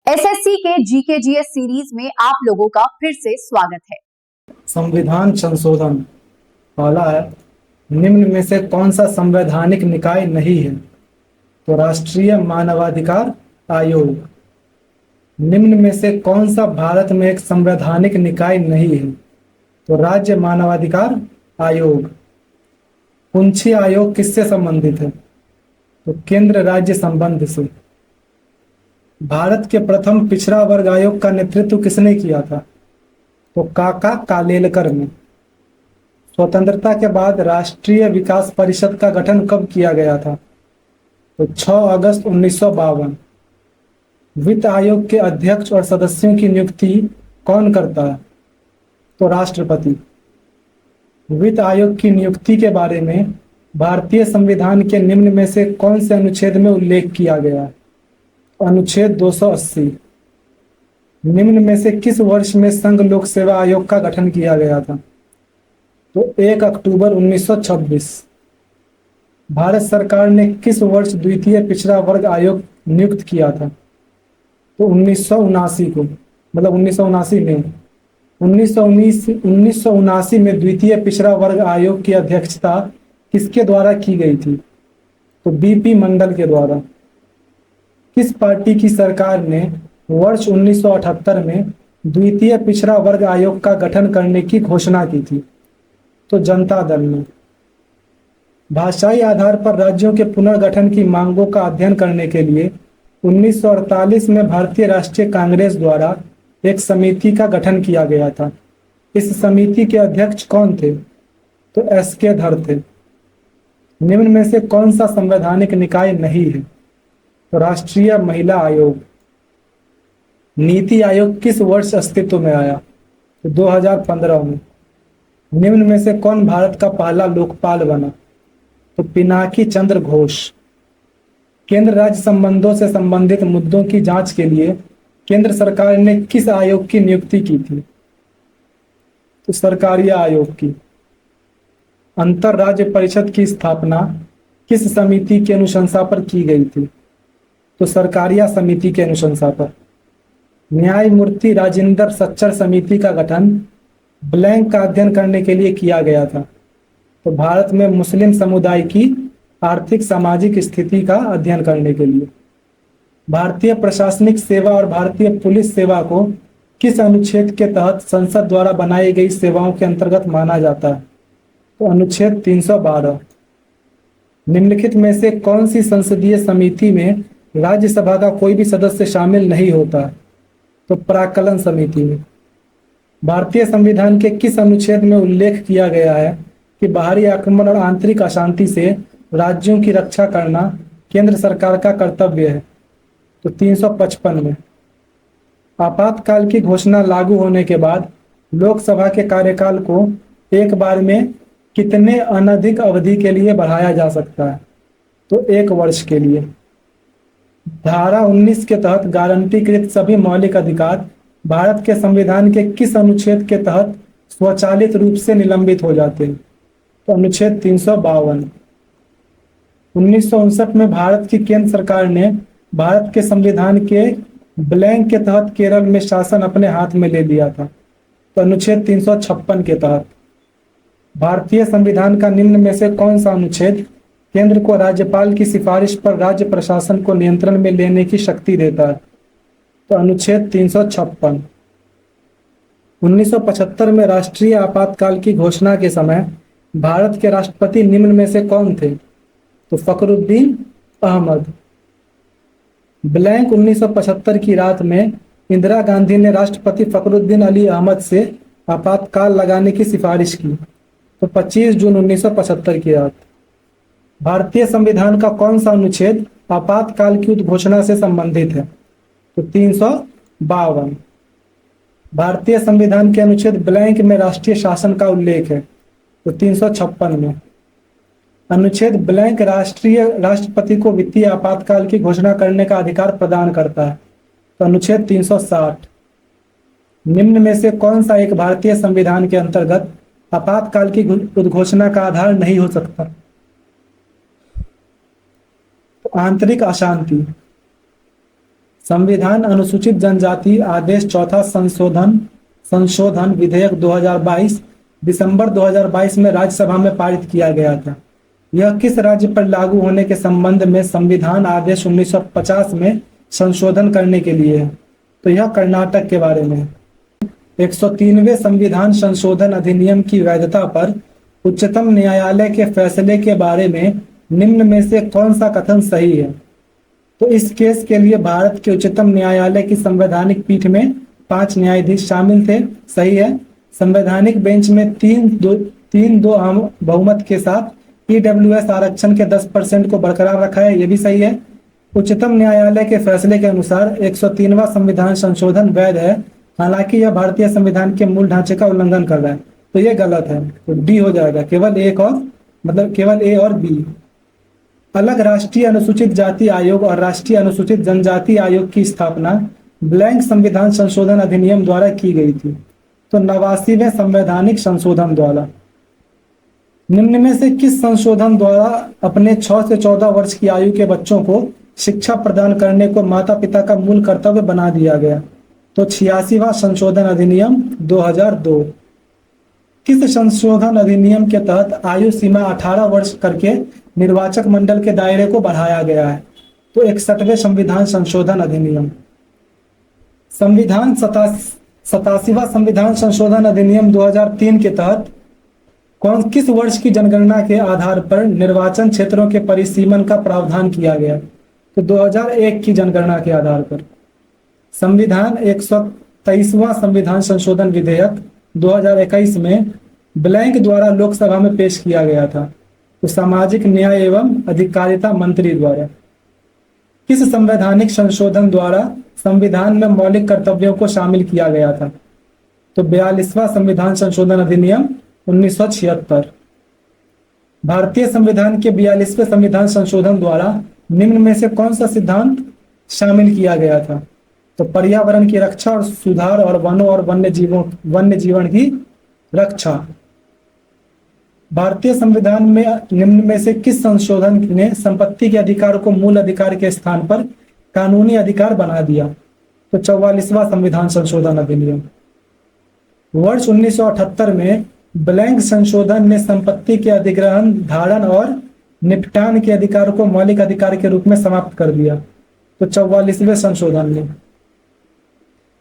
SSC के GK GS series में आप लोगों का फिर से स्वागत है। संविधान संशोधन पहला है, निम्न में से कौन सा संवैधानिक निकाय नहीं है? तो राष्ट्रीय मानवाधिकार आयोग। निम्न में से कौन सा भारत में एक संवैधानिक निकाय नहीं है? तो राज्य मानवाधिकार आयोग। पुंछी आयोग किससे संबंधित है? तो केंद्र राज्य संबंध से। भारत के प्रथम पिछड़ा वर्ग आयोग का नेतृत्व किसने किया था? तो काका कालेलकर ने। स्वतंत्रता के बाद राष्ट्रीय विकास परिषद का गठन कब किया गया था? तो 6 अगस्त 1952। वित्त आयोग के अध्यक्ष और सदस्यों की नियुक्ति कौन करता है? तो राष्ट्रपति। वित्त आयोग की नियुक्ति के बारे में भारतीय संविधान के निम्न में से कौन से अनुच्छेद में उल्लेख किया गया है? अनुच्छेद 280। निम्न में से किस वर्ष में संघ लोक सेवा आयोग का गठन किया गया था? तो 1 अक्टूबर 1926। भारत सरकार ने किस वर्ष द्वितीय पिछड़ा वर्ग आयोग नियुक्त किया था? तो 1979 को, मतलब 1979 में। 1979 में द्वितीय पिछड़ा वर्ग आयोग की अध्यक्षता किसके द्वारा की गई थी? तो बीपी मंडल के द्वारा। किस पार्टी की सरकार ने वर्ष 1978 में द्वितीय पिछड़ा वर्ग आयोग का गठन करने की घोषणा की थी? तो जनता दल ने। भाषाई आधार पर राज्यों के पुनर्गठन की मांगों का अध्ययन करने के लिए 1948 में भारतीय राष्ट्रीय कांग्रेस द्वारा एक समिति का गठन किया गया था। इस समिति के अध्यक्ष कौन थे? तो एस.के. धर थे। निम्न में से कौन सा संवैधानिक निकाय नहीं है? तो राष्ट्रीय महिला आयोग। नीति आयोग किस वर्ष अस्तित्व में आया? तो 2015 में। निम्न में से कौन भारत का पहला लोकपाल बना? तो पिनाकी चंद्र घोष। केंद्र राज्य संबंधों से संबंधित मुद्दों की जांच के लिए केंद्र सरकार ने किस आयोग की नियुक्ति की थी? तो सरकारिया आयोग की। अंतर राज्य परिषद की स्थापना किस समिति की अनुशंसा पर की गई थी? तो सरकारिया समिति के अनुशंसा पर। न्यायमूर्ति राजेंद्र सच्चर समिति का गठन ब्लैंक का अध्ययन करने के लिए किया गया था। तो भारत में मुस्लिम समुदाय की आर्थिक सामाजिक स्थिति का अध्ययन करने के लिए। भारतीय प्रशासनिक सेवा और भारतीय पुलिस सेवा को किस अनुच्छेद के तहत संसद द्वारा बनाई गई सेवाओं के अंतर्गत माना जाता है? तो अनुच्छेद 312। निम्नलिखित में से कौन सी संसदीय समिति में राज्यसभा का कोई भी सदस्य शामिल नहीं होता है? तो प्राक्कलन समिति में। भारतीय संविधान के किस अनुच्छेद में उल्लेख किया गया है कि बाहरी आक्रमण और आंतरिक अशांति से राज्यों की रक्षा करना केंद्र सरकार का कर्तव्य है? तो 355 में। आपातकाल की घोषणा लागू होने के बाद लोकसभा के कार्यकाल को एक बार में कितने अनधिक अवधि के लिए बढ़ाया जा सकता है? तो 1 वर्ष के लिए। धारा 19 के तहत गारंटीकृत सभी मौलिक अधिकार भारत के संविधान के किस अनुच्छेद के तहत स्वचालित रूप से निलंबित हो जाते हैं? तो अनुच्छेद 352। 1959 में भारत की केंद्र सरकार ने भारत के संविधान के ब्लैंक के तहत केरल में शासन अपने हाथ में ले लिया था। तो अनुच्छेद 356 के तहत। भारतीय संविधान का निम्न में से कौन सा अनुच्छेद केंद्र को राज्यपाल की सिफारिश पर राज्य प्रशासन को नियंत्रण में लेने की शक्ति देता है? तो अनुच्छेद 356। 1975 में राष्ट्रीय आपातकाल की घोषणा के समय भारत के राष्ट्रपति निम्न में से कौन थे? तो फखरुद्दीन अहमद। ब्लैंक 1975 की रात में इंदिरा गांधी ने राष्ट्रपति फखरुद्दीन अली अहमद से आपातकाल लगाने की सिफारिश की। तो 25 जून 1975 की रात। भारतीय संविधान का कौन सा अनुच्छेद आपातकाल की उद्घोषणा से संबंधित है? तो 352। भारतीय संविधान के अनुच्छेद ब्लैंक में राष्ट्रीय शासन का उल्लेख है। तो 356 में। अनुच्छेद ब्लैंक राष्ट्रपति को वित्तीय आपातकाल की घोषणा करने का अधिकार प्रदान करता है। तो अनुच्छेद 360। निम्न में से कौन सा एक भारतीय संविधान के अंतर्गत आपातकाल की उद्घोषणा का आधार नहीं हो सकता? तो आंतरिक अशांति। संविधान अनुसूचित जनजाति आदेश चौथा संशोधन विधेयक 2022 दिसंबर 2022 में राज्यसभा में पारित किया गया था। यह किस राज्य पर लागू होने के संबंध में संविधान आदेश 1950 में संशोधन करने के लिए है? तो यह कर्नाटक के बारे में। 103वें संविधान संशोधन अधिनियम की वैधता पर उच्चतम न्यायालय के फैसले के बारे में निम्न में से कौन सा कथन सही है? तो इस केस के लिए भारत के उच्चतम न्यायालय की संवैधानिक पीठ में 5 न्यायाधीश शामिल थे। सही है। संवैधानिक बेंच में 3-2 बहुमत के साथ ईडब्ल्यूएस आरक्षण के 10% को बरकरार रखा है। यह भी सही है। उच्चतम न्यायालय के फैसले के अनुसार 103वां संविधान संशोधन वैध है, हालांकि यह भारतीय संविधान के मूल ढांचे का उल्लंघन कर रहा है। तो यह गलत है। तो डी हो जाएगा। केवल ए और बी। अलग राष्ट्रीय अनुसूचित जाति आयोग और राष्ट्रीय अनुसूचित जनजाति आयोग की स्थापना ब्लैंक संविधान संशोधन अधिनियम द्वारा की गई थी। तो 89वें संवैधानिक संशोधन द्वारा। निम्न में से किस संशोधन द्वारा अपने 6 से 14 वर्ष की आयु के बच्चों को शिक्षा प्रदान करने को माता पिता का मूल कर्तव्य बना दिया गया? तो 86वां संशोधन अधिनियम 2002। किस संशोधन अधिनियम के तहत आयु सीमा 18 वर्ष करके निर्वाचक मंडल के दायरे को बढ़ाया गया है? तो 61वें संविधान संशोधन अधिनियम। 87वां संविधान संशोधन अधिनियम 2003 के तहत किस वर्ष की जनगणना के आधार पर निर्वाचन क्षेत्रों के परिसीमन का प्रावधान किया गया? तो 2001 की जनगणना के आधार पर। संविधान 123वां संविधान संशोधन विधेयक 2021 में ब्लैंक द्वारा लोकसभा में पेश किया गया था। तो सामाजिक न्याय एवं अधिकारिता मंत्री द्वारा। किस संवैधानिक संशोधन द्वारा संविधान में मौलिक कर्तव्यों को शामिल किया गया था? तो 42वां संविधान संशोधन अधिनियम 1976। भारतीय संविधान के 42वें संविधान संशोधन द्वारा निम्न में से कौन सा सिद्धांत शामिल किया गया था? तो पर्यावरण की रक्षा और सुधार और वनों और वन्य जीवन की रक्षा। भारतीय संविधान में निम्न में से किस संशोधन ने संपत्ति के अधिकार को मूल अधिकार के स्थान पर कानूनी अधिकार बना दिया? तो 44वां संविधान संशोधन अधिनियम। वर्ष 1978 में ब्लैंक संशोधन ने संपत्ति के अधिग्रहण, धारण और निपटान के अधिकार को मौलिक अधिकार के रूप में समाप्त कर दिया। तो 44वें संशोधन ने।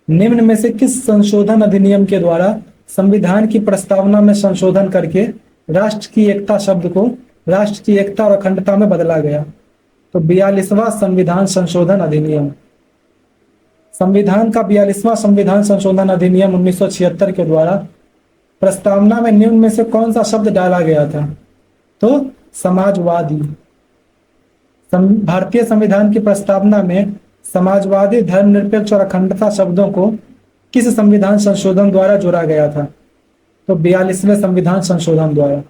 निम्न में से किस संशोधन अधिनियम के द्वारा संविधान की प्रस्तावना में संशोधन करके राष्ट्र की एकता शब्द को राष्ट्र की एकता और अखंडता में बदला गया? तो 42वां संविधान संशोधन अधिनियम। संविधान का 42वां संविधान संशोधन अधिनियम 1976 के द्वारा प्रस्तावना में निम्न में से कौन सा शब्द डाला गया था? तो समाजवादी। भारतीय संविधान की प्रस्तावना में समाजवादी, धर्मनिरपेक्ष और अखंडता शब्दों को किस संविधान संशोधन द्वारा जोड़ा गया था? तो 42वें संविधान संशोधन द्वारा।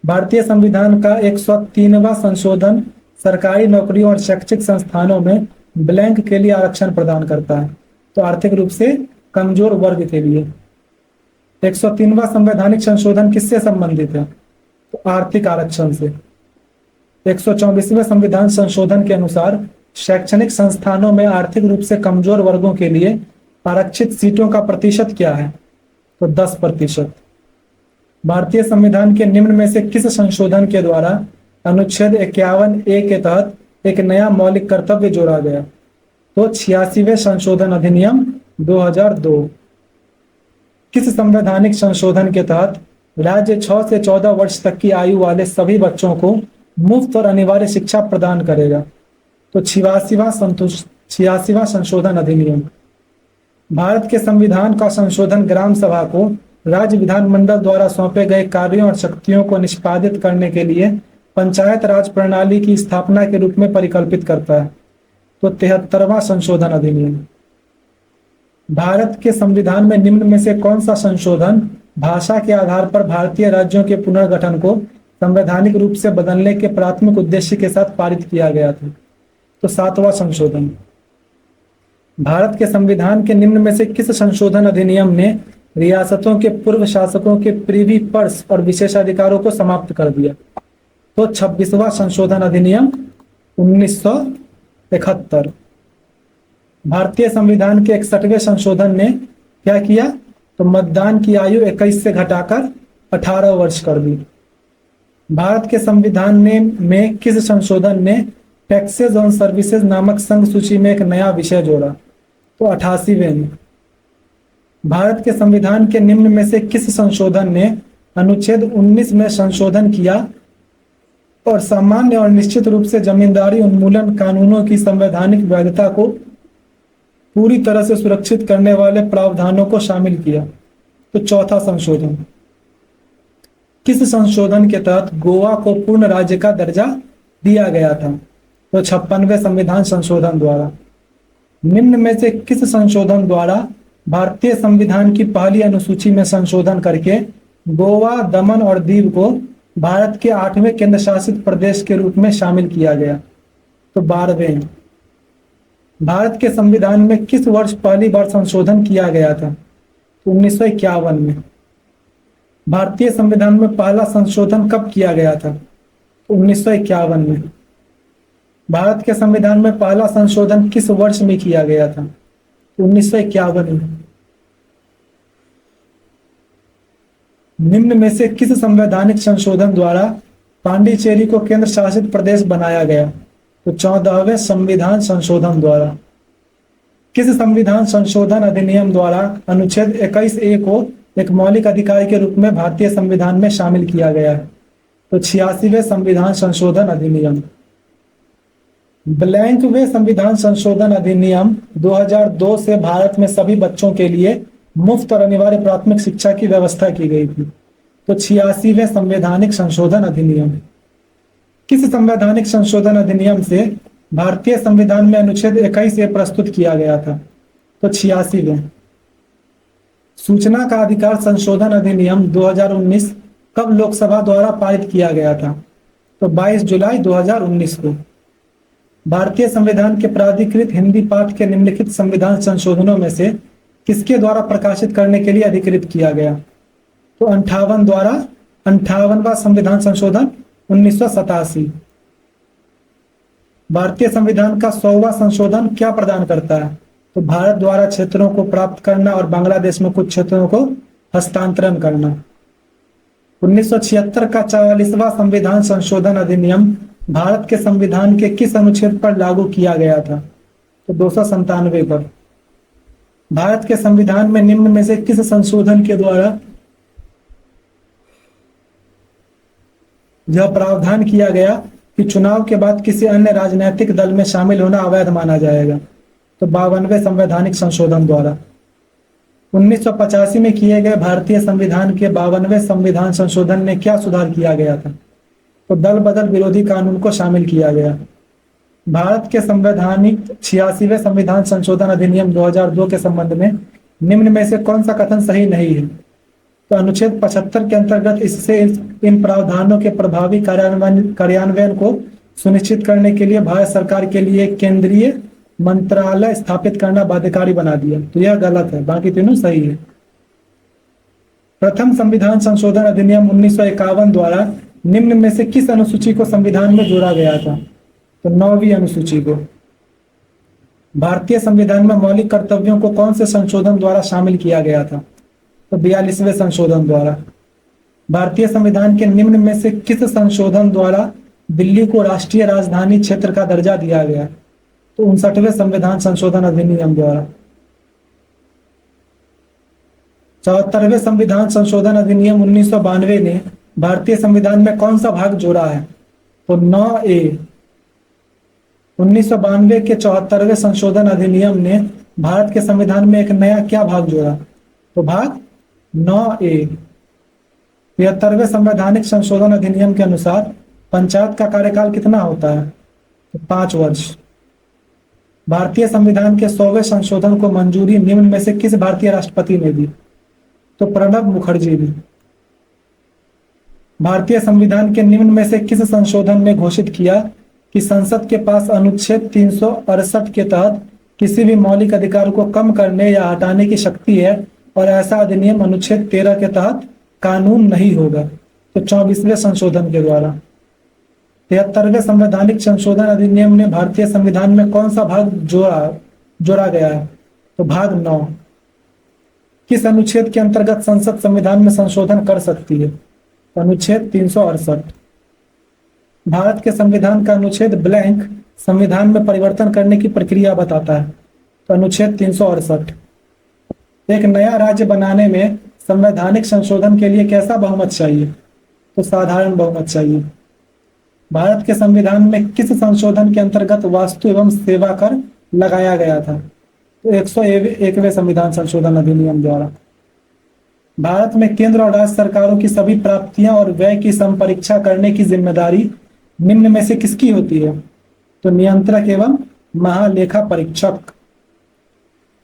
भारतीय संविधान का 103वां संशोधन सरकारी नौकरियों और शैक्षिक संस्थानों में ब्लैंक के लिए आरक्षण प्रदान करता है। तो आर्थिक रूप से कमजोर वर्ग के लिए। 103वां संवैधानिक संशोधन किससे संबंधित है? तो आर्थिक आरक्षण से। 124वें संविधान संशोधन के अनुसार शैक्षणिक संस्थानों में आर्थिक रूप से कमजोर वर्गों के लिए आरक्षित सीटों का प्रतिशत क्या है? तो 10%। भारतीय संविधान के निम्न में से किस संशोधन के द्वारा अनुच्छेद 51A के तहत एक नया मौलिक कर्तव्य जोड़ा गया? तो 86वें संशोधन अधिनियम 2002। किस संवैधानिक संशोधन के तहत राज्य 6 से 14 वर्ष तक की आयु वाले सभी बच्चों को मुफ्त और अनिवार्य शिक्षा प्रदान करेगा? तो 86वां संशोधन अधिनियम। भारत के संविधान का संशोधन ग्राम सभा को राज्य विधानमंडल द्वारा सौंपे गए कार्यों और शक्तियों को निष्पादित करने के लिए पंचायत राज प्रणाली की स्थापना के रूप में परिकल्पित करता है। तो 73वां संशोधन अधिनियम। भारत के संविधान में निम्न में से कौन सा संशोधन भाषा के आधार पर भारतीय राज्यों के पुनर्गठन को संवैधानिक रूप से बदलने के प्राथमिक उद्देश्य के साथ पारित किया गया था? तो 7वां संशोधन। भारत के संविधान के निम्न में से किस संशोधन अधिनियम ने रियासतों के पूर्व शासकों के प्रीवी पर्स और विशेषाधिकारों को समाप्त कर दिया? तो 26वां संशोधन अधिनियम 1971। भारतीय संविधान के 61वें संशोधन ने क्या किया? तो मतदान की आयु 21 से घटाकर 18 वर्ष कर दी। भारत के संविधान में किस संशोधन ने टैक्सेज ऑन सर्विसेज नामक संघ सूची में एक नया विषय जोड़ा? तो 88वें में। भारत के संविधान के निम्न में से किस संशोधन ने अनुच्छेद 19 में संशोधन किया और सामान्य और निश्चित रूप से जमींदारी उन्मूलन कानूनों की संवैधानिक वैधता को पूरी तरह से सुरक्षित करने वाले प्रावधानों को शामिल किया? तो चौथा संशोधन। किस संशोधन के तहत गोवा को पूर्ण राज्य का दर्जा दिया गया था? तो 56वें संविधान संशोधन द्वारा। निम्न में से किस संशोधन द्वारा भारतीय संविधान की पहली अनुसूची में संशोधन करके गोवा, दमन और दीव को भारत के 8वें केंद्र शासित प्रदेश के रूप में शामिल किया गया? तो 12वें। भारत के संविधान में किस वर्ष पहली बार संशोधन किया गया था? तो 1951 में। भारतीय संविधान में पहला संशोधन कब किया गया था? तो 1951 में। भारत के संविधान में पहला संशोधन किस वर्ष में किया गया था? 1951 में। निम्न में से किस संवैधानिक संशोधन द्वारा पांडिचेरी को केंद्र शासित प्रदेश बनाया गया? तो 14वें संविधान संशोधन द्वारा। किस संविधान संशोधन अधिनियम द्वारा अनुच्छेद 21A को एक मौलिक अधिकार के रूप में भारतीय संविधान में शामिल किया गया है? तो 86वें संविधान संशोधन अधिनियम। ब्लैंकवे संविधान संशोधन अधिनियम 2002 से भारत में सभी बच्चों के लिए मुफ्त और अनिवार्य प्राथमिक शिक्षा की व्यवस्था की गई थी। तो 86वें संवैधानिक संशोधन अधिनियम। किस संवैधानिक संशोधन अधिनियम से भारतीय संविधान में अनुच्छेद 21A प्रस्तुत किया गया था? तो 86वें। सूचना का अधिकार संशोधन अधिनियम 2019 कब लोकसभा द्वारा पारित किया गया था? तो 22 जुलाई 2019 को। भारतीय संविधान के प्राधिकृत हिंदी पाठ के निम्नलिखित संविधान संशोधनों में से किसके द्वारा प्रकाशित करने के लिए अधिकृत किया गया? तो 58वां संविधान संशोधन 1987। भारतीय संविधान का 100वां संशोधन क्या प्रदान करता है? तो भारत द्वारा क्षेत्रों को प्राप्त करना और बांग्लादेश में कुछ क्षेत्रों को हस्तांतरण करना। 1976 का 44वां संविधान संशोधन अधिनियम भारत के संविधान के किस अनुच्छेद पर लागू किया गया था? तो 297 पर। भारत के संविधान में निम्न में से किस संशोधन के द्वारा यह प्रावधान किया गया कि चुनाव के बाद किसी अन्य राजनीतिक दल में शामिल होना अवैध माना जाएगा? तो 52वें संवैधानिक संशोधन द्वारा। 1985 में किए गए भारतीय संविधान के 52वें संविधान संशोधन ने क्या सुधार किया गया था? तो दल बदल विरोधी कानून को शामिल किया गया। भारत के संवैधानिक 86वें संविधान संशोधन अधिनियम 2002 के संबंध में निम्न में से कौन सा कथन सही नहीं है? तो अनुच्छेद 75 के अंतर्गत इससे इन प्रावधानों के प्रभावी कार्यान्वयन को सुनिश्चित करने के लिए भारत सरकार के लिए एक केंद्रीय मंत्रालय स्थापित करना बाध्यकारी बना दिया। तो यह गलत है, बाकी तीनों सही है। प्रथम संविधान संशोधन अधिनियम 1951 द्वारा निम्न में से किस अनुसूची को संविधान में जोड़ा गया था? तो 9वीं अनुसूची को। भारतीय संविधान में मौलिक कर्तव्यों को कौन से संशोधन द्वारा शामिल किया गया था? तो 42वें संशोधन द्वारा। भारतीय संविधान के निम्न में से किस संशोधन द्वारा दिल्ली को राष्ट्रीय राजधानी क्षेत्र का दर्जा दिया गया? तो 59वें संविधान संशोधन अधिनियम द्वारा। 74वें संविधान संशोधन अधिनियम 1992 ने भारतीय संविधान में कौन सा भाग जोड़ा है? तो 9A। 1992 के 74वें संशोधन अधिनियम ने भारत के संविधान में एक नया क्या भाग जोड़ा? तो भाग 9A। 73वें संवैधानिक संशोधन अधिनियम के अनुसार पंचायत का कार्यकाल कितना होता है? तो 5 वर्ष। भारतीय संविधान के 100वें संशोधन को मंजूरी निम्न में से किस भारतीय राष्ट्रपति ने दी? तो प्रणब मुखर्जी ने। भारतीय संविधान के निम्न में से किस संशोधन ने घोषित किया कि संसद के पास अनुच्छेद 368 के तहत किसी भी मौलिक अधिकार को कम करने या हटाने की शक्ति है और ऐसा अधिनियम अनुच्छेद 13 के तहत कानून नहीं होगा? तो 24वें संशोधन के द्वारा। 73वें संवैधानिक संशोधन अधिनियम ने भारतीय संविधान में कौन सा भाग जोड़ा? जोड़ा गया है? तो भाग 9। किस अनुच्छेद के अंतर्गत संसद संविधान में संशोधन कर सकती है? तो अनुच्छेद 368। भारत के संविधान का अनुच्छेद ब्लैंक संविधान में परिवर्तन करने की प्रक्रिया बताता है। तो अनुच्छेद 368। एक नया राज्य बनाने में संवैधानिक संशोधन के लिए कैसा बहुमत चाहिए? तो साधारण बहुमत चाहिए। भारत के संविधान में किस संशोधन के अंतर्गत वास्तु एवं सेवा कर लगाया गया था? तो 101वें संविधान संशोधन अधिनियम द्वारा। भारत में केंद्र और राज्य सरकारों की सभी प्राप्तियां और व्यय की संपरीक्षा करने की जिम्मेदारी निम्न में से किसकी होती है? तो नियंत्रक एवं महालेखा परीक्षक।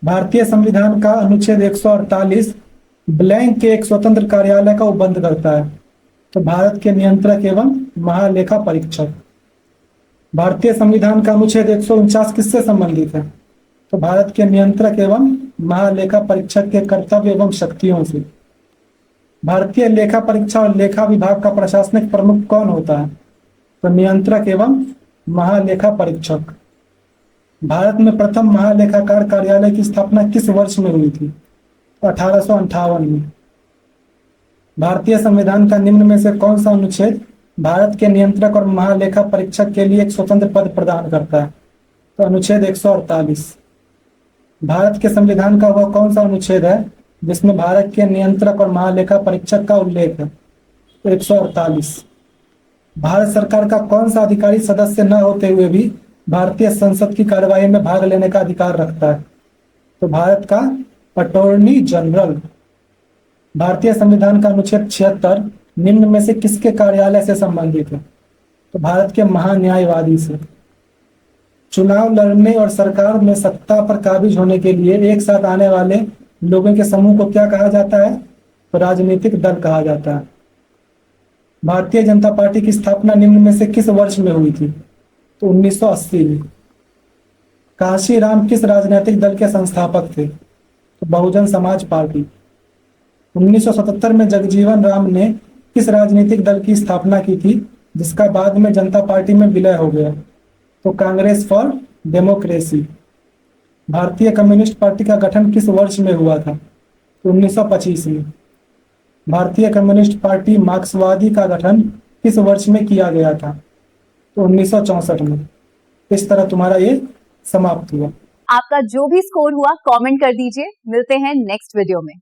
भारतीय संविधान का अनुच्छेद 148 ब्लैंक के एक स्वतंत्र कार्यालय का उपबंध करता है। तो भारत के नियंत्रक एवं महालेखा परीक्षक। भारतीय संविधान का अनुच्छेद 149 किससे संबंधित है? तो भारत के नियंत्रक एवं महालेखा परीक्षक के कर्तव्य एवं शक्तियों से। भारतीय लेखा परीक्षा और लेखा विभाग का प्रशासनिक प्रमुख कौन होता है? तो नियंत्रक एवं महालेखा परीक्षक। भारत में प्रथम महालेखाकार कार्यालय की स्थापना किस वर्ष में हुई थी? 1858 में। भारतीय संविधान का निम्न में से कौन सा अनुच्छेद भारत के नियंत्रक और महालेखा परीक्षक के लिए एक स्वतंत्र पद प्रदान करता है? तो अनुच्छेद 148। भारत के संविधान का वह कौन सा अनुच्छेद है जिसमें भारत के नियंत्रक और महालेखा परीक्षक का उल्लेख है? तो 148। भारत सरकार का कौन सा अधिकारी सदस्य न होते हुए भी भारतीय संसद की कार्यवाही में भाग लेने का अधिकार रखता है? तो भारत का अटॉर्नी जनरल। भारतीय संविधान का अनुच्छेद 76 निम्न में से किसके कार्यालय से संबंधित है? तो भारत के महान्यायवादी से। चुनाव लड़ने और सरकार में सत्ता पर काबिज होने के लिए एक साथ आने वाले लोगों के समूह को क्या कहा जाता है? तो राजनीतिक दल कहा जाता है। भारतीय जनता पार्टी की स्थापना निम्न में से किस वर्ष में हुई थी? तो 1980 में। काशी राम किस राजनीतिक दल के संस्थापक थे? तो बहुजन समाज पार्टी। 1977 में जगजीवन राम ने किस राजनीतिक दल की स्थापना की थी जिसका बाद में जनता पार्टी में विलय हो गया? तो कांग्रेस फॉर डेमोक्रेसी। भारतीय कम्युनिस्ट पार्टी का गठन किस वर्ष में हुआ था? तो 1925 में। भारतीय कम्युनिस्ट पार्टी मार्क्सवादी का गठन किस वर्ष में किया गया था? तो 1964 में। इस तरह तुम्हारा ये समाप्त हुआ। आपका जो भी स्कोर हुआ कमेंट कर दीजिए। मिलते हैं नेक्स्ट वीडियो में।